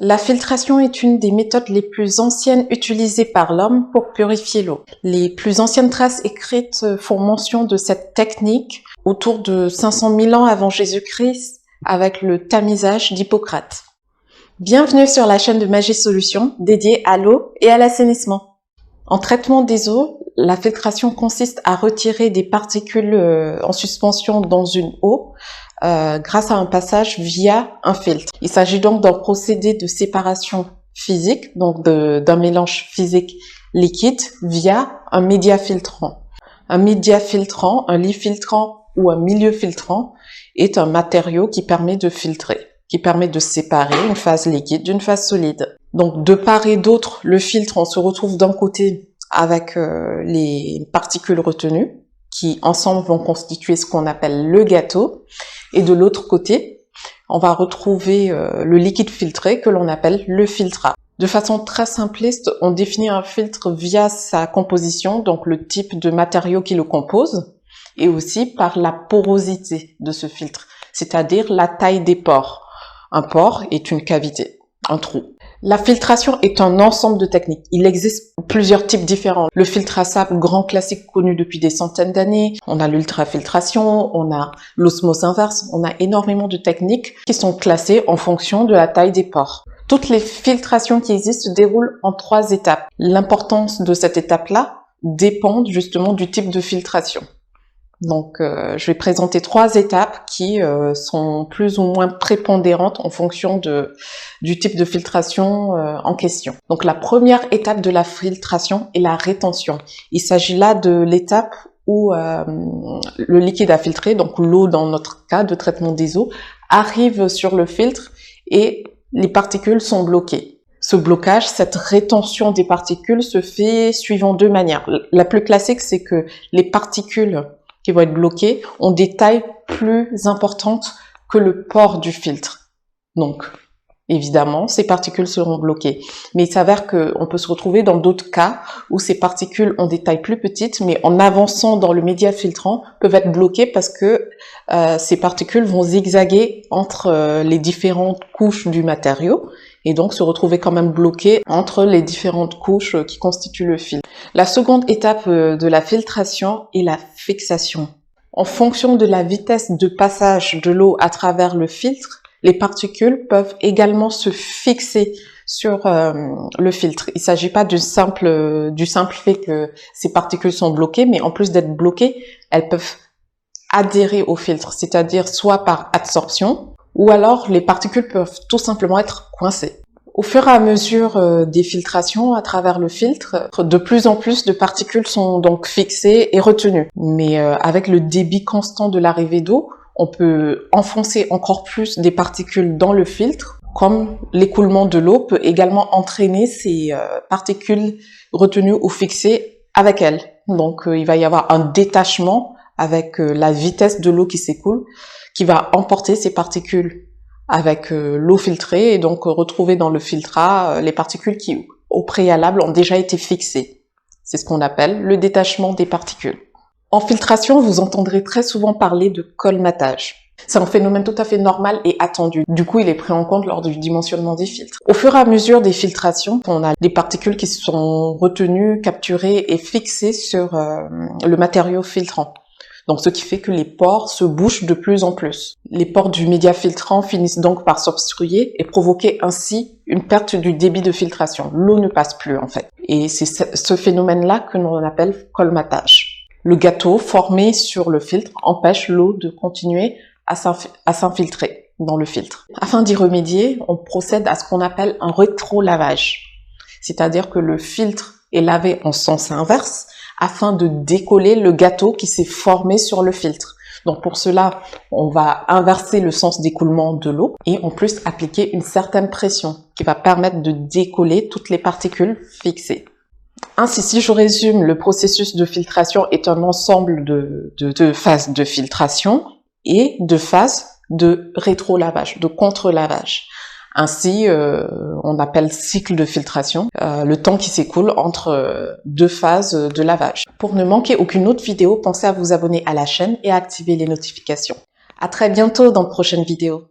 La filtration est une des méthodes les plus anciennes utilisées par l'homme pour purifier l'eau. Les plus anciennes traces écrites font mention de cette technique autour de 500 000 ans avant Jésus-Christ avec le tamisage d'Hippocrate. Bienvenue sur la chaîne de Magie Solutions dédiée à l'eau et à l'assainissement. En traitement des eaux, la filtration consiste à retirer des particules en suspension dans une eau grâce à un passage via un filtre. Il s'agit donc d'un procédé de séparation physique, donc d'un mélange physique liquide via un média filtrant. Un média filtrant, un lit filtrant ou un milieu filtrant est un matériau qui permet de filtrer, qui permet de séparer une phase liquide d'une phase solide. Donc de part et d'autre, le filtre, on se retrouve d'un côté avec les particules retenues qui ensemble vont constituer ce qu'on appelle le gâteau, et de l'autre côté, on va retrouver le liquide filtré que l'on appelle le filtrat. De façon très simpliste, on définit un filtre via sa composition, donc le type de matériau qui le compose, et aussi par la porosité de ce filtre, c'est-à-dire la taille des pores. Un pore est une cavité, un trou. La filtration est un ensemble de techniques. Il existe plusieurs types différents. Le filtre à sable, grand classique connu depuis des centaines d'années. On a l'ultrafiltration, on a l'osmose inverse. On a énormément de techniques qui sont classées en fonction de la taille des pores. Toutes les filtrations qui existent se déroulent en 3 étapes. L'importance de cette étape-là dépend justement du type de filtration. Donc, je vais présenter 3 étapes qui sont plus ou moins prépondérantes en fonction du type de filtration en question. Donc, la première étape de la filtration est la rétention. Il s'agit là de l'étape où le liquide à filtrer, donc l'eau dans notre cas de traitement des eaux, arrive sur le filtre et les particules sont bloquées. Ce blocage, cette rétention des particules se fait suivant 2 manières. La plus classique, c'est que les particules qui vont être bloquées ont des tailles plus importantes que le pore du filtre. Donc, évidemment, ces particules seront bloquées. Mais il s'avère qu'on peut se retrouver dans d'autres cas où ces particules ont des tailles plus petites, mais en avançant dans le média filtrant, peuvent être bloquées parce que ces particules vont zigzaguer entre les différentes couches du matériau et donc se retrouver quand même bloquées entre les différentes couches qui constituent le filtre. La seconde étape de la filtration est la fixation. En fonction de la vitesse de passage de l'eau à travers le filtre, les particules peuvent également se fixer sur le filtre. Il ne s'agit pas du simple fait que ces particules sont bloquées, mais en plus d'être bloquées, elles peuvent adhérer au filtre, c'est-à-dire soit par absorption, ou alors les particules peuvent tout simplement être coincées. Au fur et à mesure des filtrations à travers le filtre, de plus en plus de particules sont donc fixées et retenues. Mais avec le débit constant de l'arrivée d'eau, on peut enfoncer encore plus des particules dans le filtre, comme l'écoulement de l'eau peut également entraîner ces particules retenues ou fixées avec elles. Donc il va y avoir un détachement avec la vitesse de l'eau qui s'écoule, qui va emporter ces particules avec l'eau filtrée et donc retrouver dans le filtrat les particules qui, au préalable, ont déjà été fixées. C'est ce qu'on appelle le détachement des particules. En filtration, vous entendrez très souvent parler de colmatage. C'est un phénomène tout à fait normal et attendu. Du coup, il est pris en compte lors du dimensionnement des filtres. Au fur et à mesure des filtrations, on a des particules qui sont retenues, capturées et fixées sur le matériau filtrant. Donc, ce qui fait que les pores se bouchent de plus en plus. Les pores du média filtrant finissent donc par s'obstruer et provoquer ainsi une perte du débit de filtration. L'eau ne passe plus, en fait. Et c'est ce phénomène-là que l'on appelle colmatage. Le gâteau formé sur le filtre empêche l'eau de continuer à s'infiltrer dans le filtre. Afin d'y remédier, on procède à ce qu'on appelle un rétrolavage. C'est-à-dire que le filtre est lavé en sens inverse afin de décoller le gâteau qui s'est formé sur le filtre. Donc pour cela, on va inverser le sens d'écoulement de l'eau et en plus appliquer une certaine pression qui va permettre de décoller toutes les particules fixées. Ainsi, si je résume, le processus de filtration est un ensemble de phases de filtration et de phases de rétrolavage, de contre-lavage. Ainsi, on appelle cycle de filtration le temps qui s'écoule entre 2 phases de lavage. Pour ne manquer aucune autre vidéo, pensez à vous abonner à la chaîne et à activer les notifications. À très bientôt dans de prochaines vidéos.